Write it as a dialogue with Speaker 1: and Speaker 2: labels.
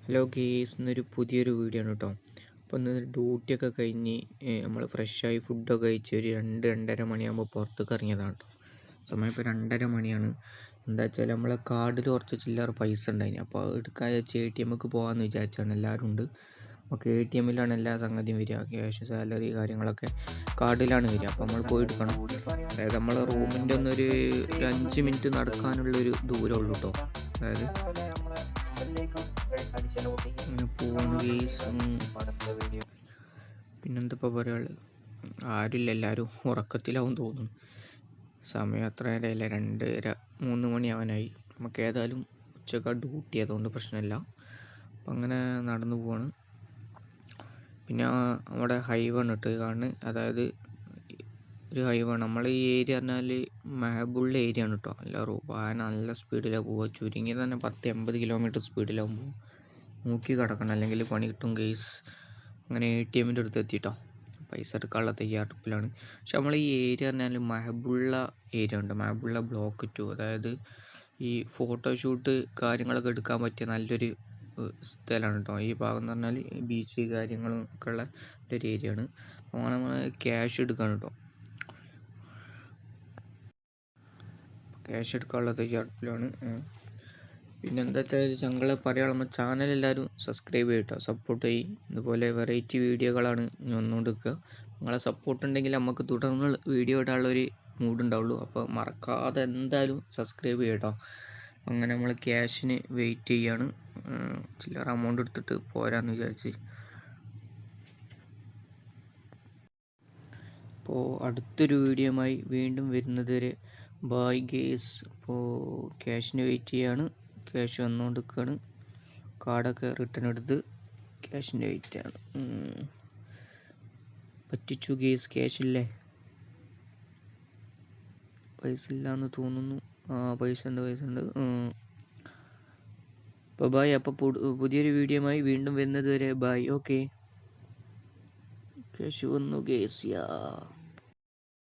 Speaker 1: Hello guys, ഇന്നൊരു പുതിയൊരു video ആണ് കേട്ടോ. അപ്പോൾ ഇന്ന് ഡ്യൂട്ടിയൊക്കെ കഴിഞ്ഞ് നമ്മൾ ഫ്രഷായി ഫുഡൊക്കെ കഴിച്ച് ഒരു 2-2:30 മണിയാകുമ്പോൾ പുറത്തേക്ക് ഇറങ്ങിയതാണ് കേട്ടോ. സമയം ഇപ്പോൾ 2:30 മണിയാണ്. എന്താ വെച്ചാൽ നമ്മളെ കാർഡിൽ കുറച്ച് ചില്ലറ പൈസ ഉണ്ടായിന്, അപ്പോൾ അത് എടുക്കാൻ വെച്ച് ATMക്ക് പോകാമെന്ന് വിചാരിച്ചാണ്. എല്ലാവരും ഉണ്ട്. നമുക്ക് ATMിലാണ് എല്ലാ സംഗതിയും വരിക, ക്യാഷ്, സാലറി കാര്യങ്ങളൊക്കെ കാർഡിലാണ് വരിക. അപ്പോൾ നമ്മൾ പോയി എടുക്കണം. അതായത് നമ്മളെ റൂമിൻ്റെ ഒന്നൊരു 5 മിനിറ്റ് നടക്കാനുള്ളൊരു ദൂരമുള്ളൂ കേട്ടോ. അതായത് പോവാണ് കേസ്. പിന്നെന്താ പറയാനുള്ളത്, ആരുമില്ല, എല്ലാവരും ഉറക്കത്തിലാവും തോന്നുന്നു. സമയം അത്ര നേരമല്ല, 2:30-3 മണിയാവാനായി. നമുക്ക് ഏതായാലും ഉച്ചക്ക് ഡ്യൂട്ടി ആയതുകൊണ്ട് പ്രശ്നമില്ല. അപ്പം അങ്ങനെ നടന്നു പോവാണ്. പിന്നെ നമ്മുടെ ഹൈവേ ആണ് കേട്ടോ കാണുന്നത്. അതായത് ഒരു ഹൈവേ ആണ്. നമ്മൾ ഈ ഏരിയ പറഞ്ഞാൽ മഹബുള്ള ഏരിയ ആണ് കേട്ടോ. വാഹനം നല്ല സ്പീഡിലാണ് പോവുക. ചുരുങ്ങിയത് തന്നെ 10-80 കിലോമീറ്റർ സ്പീഡിലാവും പോകും. നോക്കി കിടക്കണം, അല്ലെങ്കിൽ പണി കിട്ടും കേസ്. അങ്ങനെ ATMൻ്റെ അടുത്ത് എത്തിയിട്ടോ, പൈസ എടുക്കാനുള്ള തയ്യാറെടുപ്പിലാണ്. പക്ഷെ നമ്മൾ ഈ ഏരിയ പറഞ്ഞാൽ മഹബുള്ള ഏരിയ ഉണ്ട്, മഹബുള്ള ബ്ലോക്ക് 2. അതായത് ഈ ഫോട്ടോഷൂട്ട് കാര്യങ്ങളൊക്കെ എടുക്കാൻ പറ്റിയ നല്ലൊരു സ്ഥലമാണ് കേട്ടോ. ഈ ഭാഗം എന്ന് പറഞ്ഞാൽ ബീച്ച് കാര്യങ്ങളും ഒക്കെ ഉള്ള ഒരു ഏരിയ ആണ്. അപ്പോൾ നമ്മൾ ക്യാഷ് എടുക്കാണ് കേട്ടോ. ക്യാഷ് എടുക്കാനുള്ള തയ്യാറെടുപ്പിലാണ്. പിന്നെ എന്താ വെച്ചാൽ ഞങ്ങളെ പറയാനുള്ള നമ്മൾ ചാനൽ എല്ലാവരും സബ്സ്ക്രൈബ് ചെയ്യട്ടോ, സപ്പോർട്ട് ചെയ്യും. ഇതുപോലെ വെറൈറ്റി വീഡിയോകളാണ് വന്നുകൊണ്ടിരിക്കുക. നിങ്ങളെ സപ്പോർട്ട് ഉണ്ടെങ്കിൽ നമുക്ക് തുടർന്ന് വീഡിയോ ഇടാനുള്ളൊരു മൂഡ് ഉണ്ടാവുള്ളൂ. അപ്പോൾ മറക്കാതെ എന്തായാലും സബ്സ്ക്രൈബ് ചെയ്യട്ടോ. അങ്ങനെ നമ്മൾ ക്യാഷിന് വെയിറ്റ് ചെയ്യാണ്. ചില്ലറ എമൗണ്ട് എടുത്തിട്ട് പോരാന്ന് വിചാരിച്ച്. അപ്പോൾ അടുത്തൊരു വീഡിയോയുമായി വീണ്ടും വരുന്നത് വരെ ബൈ ഗേസ്. അപ്പോൾ ക്യാഷിന് വെയിറ്റ് ചെയ്യാണ്. ക്യാഷ് വന്നുകൊണ്ടിരിക്കുകയാണ്. കാർഡൊക്കെ റിട്ടേൺ എടുത്ത് ക്യാഷിൻ്റെ വെയിറ്റാണ്. പറ്റിച്ചു ഗേസ്, ക്യാഷ് ഇല്ലേ? പൈസ ഇല്ലയെന്ന് തോന്നുന്നു. പൈസ ഉണ്ട്. അപ്പോൾ ബൈ. അപ്പോൾ പുതിയൊരു വീഡിയോയുമായി വീണ്ടും വരുന്നത് വരെ ബൈ. ഓക്കെ, ക്യാഷ് വന്നു ഗേസ്.